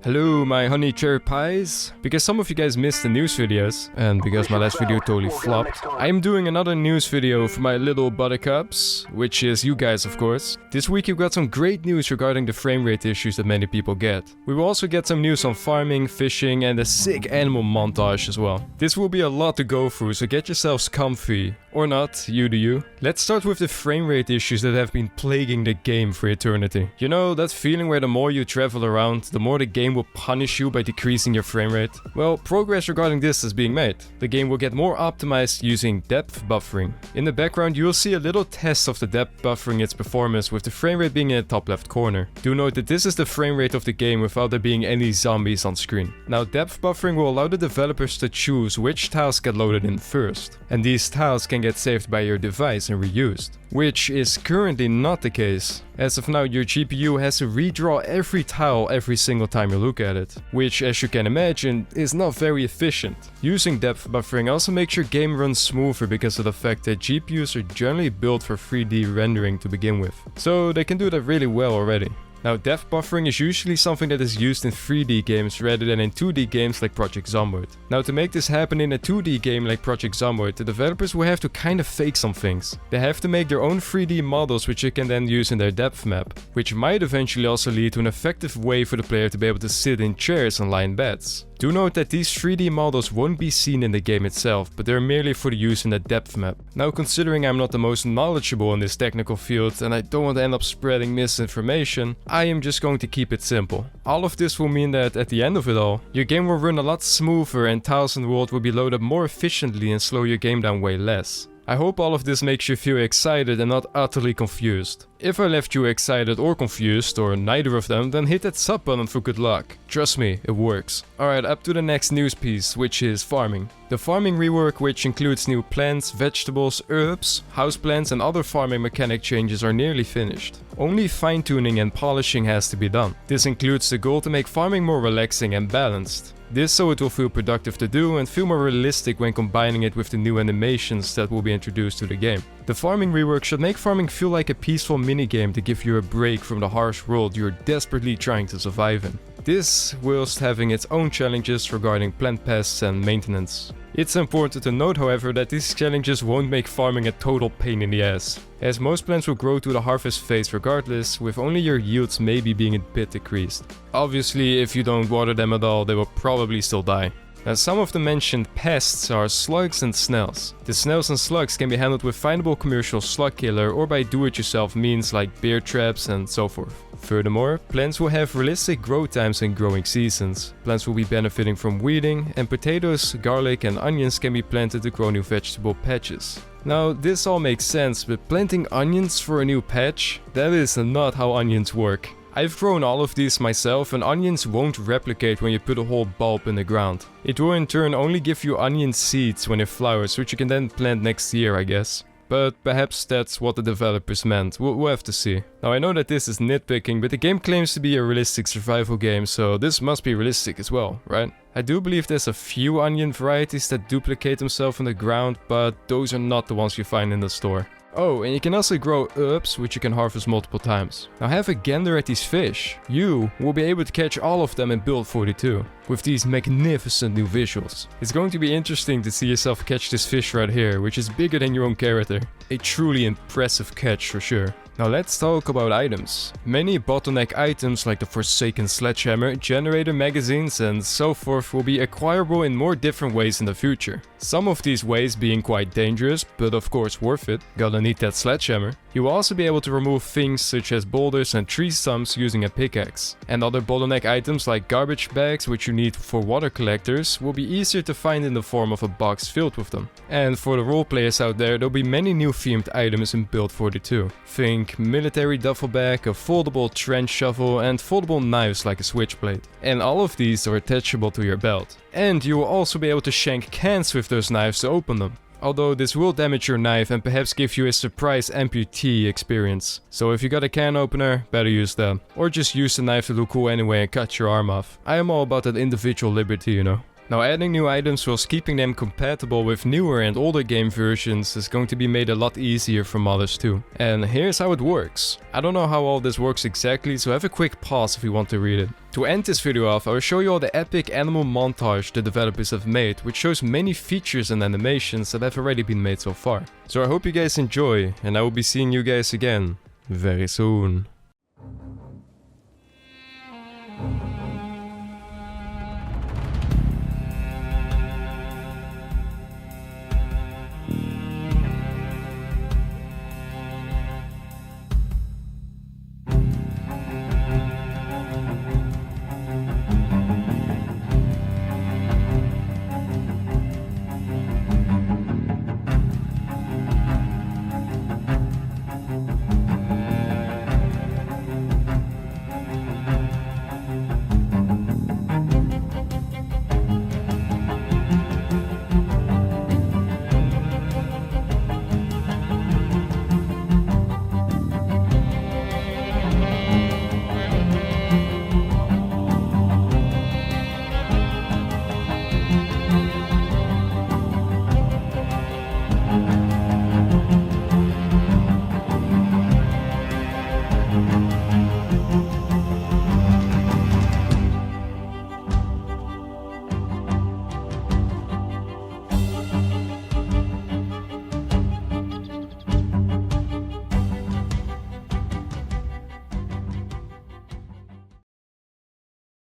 Hello my honey cherry pies. Because some of you guys missed the news videos, and because my last video totally flopped, I am doing another news video for my little buttercups, which is you guys of course. This week you've got some great news regarding the frame rate issues that many people get. We will also get some news on farming, fishing and a sick animal montage as well. This will be a lot to go through, so get yourselves comfy. Or not, you do you. Let's start with the frame rate issues that have been plaguing the game for eternity. You know, that feeling where the more you travel around, the more the game will punish you by decreasing your frame rate? Well, progress regarding this is being made. The game will get more optimized using depth buffering. In the background you will see a little test of the depth buffering its performance, with the frame rate being in the top left corner. Do note that this is the frame rate of the game without there being any zombies on screen. Now depth buffering will allow the developers to choose which tiles get loaded in first. And these tiles can get saved by your device and reused, which is currently not the case. As of now, your GPU has to redraw every tile every single time you look at it, which, as you can imagine, is not very efficient. Using depth buffering also makes your game run smoother because of the fact that GPUs are generally built for 3D rendering to begin with, so they can do that really well already. Now depth buffering is usually something that is used in 3D games rather than in 2D games like Project Zomboid. Now to make this happen in a 2D game like Project Zomboid, the developers will have to kind of fake some things. They have to make their own 3D models which they can then use in their depth map, which might eventually also lead to an effective way for the player to be able to sit in chairs and lie in beds. Do note that these 3D models won't be seen in the game itself, but they're merely for the use in the depth map. Now considering I'm not the most knowledgeable in this technical field and I don't want to end up spreading misinformation, I am just going to keep it simple. All of this will mean that at the end of it all, your game will run a lot smoother and tiles in the world will be loaded more efficiently and slow your game down way less. I hope all of this makes you feel excited and not utterly confused. If I left you excited or confused, or neither of them, then hit that sub button for good luck. Trust me, it works. Alright, up to the next news piece, which is farming. The farming rework, which includes new plants, vegetables, herbs, houseplants and other farming mechanic changes, are nearly finished. Only fine-tuning and polishing has to be done. This includes the goal to make farming more relaxing and balanced. This so it will feel productive to do and feel more realistic when combining it with the new animations that will be introduced to the game. The farming rework should make farming feel like a peaceful minigame to give you a break from the harsh world you're desperately trying to survive in. This whilst having its own challenges regarding plant pests and maintenance. It's important to note, however, that these challenges won't make farming a total pain in the ass, as most plants will grow to the harvest phase regardless, with only your yields maybe being a bit decreased. Obviously, if you don't water them at all, they will probably still die. Now, some of the mentioned pests are slugs and snails. The snails and slugs can be handled with findable commercial slug killer or by do-it-yourself means like bear traps and so forth. Furthermore, plants will have realistic growth times and growing seasons. Plants will be benefiting from weeding, and potatoes, garlic and onions can be planted to grow new vegetable patches. Now, this all makes sense, but planting onions for a new patch? That is not how onions work. I've grown all of these myself, and onions won't replicate when you put a whole bulb in the ground. It will in turn only give you onion seeds when it flowers, which you can then plant next year, I guess. But perhaps that's what the developers meant, we'll have to see. Now I know that this is nitpicking, but the game claims to be a realistic survival game, so this must be realistic as well, right? I do believe there's a few onion varieties that duplicate themselves on the ground, but those are not the ones you find in the store. Oh, and you can also grow herbs, which you can harvest multiple times. Now have a gander at these fish. You will be able to catch all of them in build 42, with these magnificent new visuals. It's going to be interesting to see yourself catch this fish right here, which is bigger than your own character. A truly impressive catch for sure. Now let's talk about items. Many bottleneck items like the Forsaken Sledgehammer, generator magazines and so forth will be acquirable in more different ways in the future. Some of these ways being quite dangerous, but of course worth it, gotta need that sledgehammer. You will also be able to remove things such as boulders and tree stumps using a pickaxe. And other bottleneck items like garbage bags, which you need for water collectors, will be easier to find in the form of a box filled with them. And for the role players out there, there'll be many new themed items in build 42. Think military duffel bag, a foldable trench shovel and foldable knives like a switchblade. And all of these are attachable to your belt. And you will also be able to shank cans with those knives to open them. Although this will damage your knife and perhaps give you a surprise amputee experience. So if you got a can opener, better use that. Or just use the knife to look cool anyway and cut your arm off. I am all about that individual liberty, you know. Now adding new items whilst keeping them compatible with newer and older game versions is going to be made a lot easier for modders too. And here's how it works. I don't know how all this works exactly, so have a quick pause if you want to read it. To end this video off, I will show you all the epic animal montage the developers have made, which shows many features and animations that have already been made so far. So I hope you guys enjoy, and I will be seeing you guys again very soon.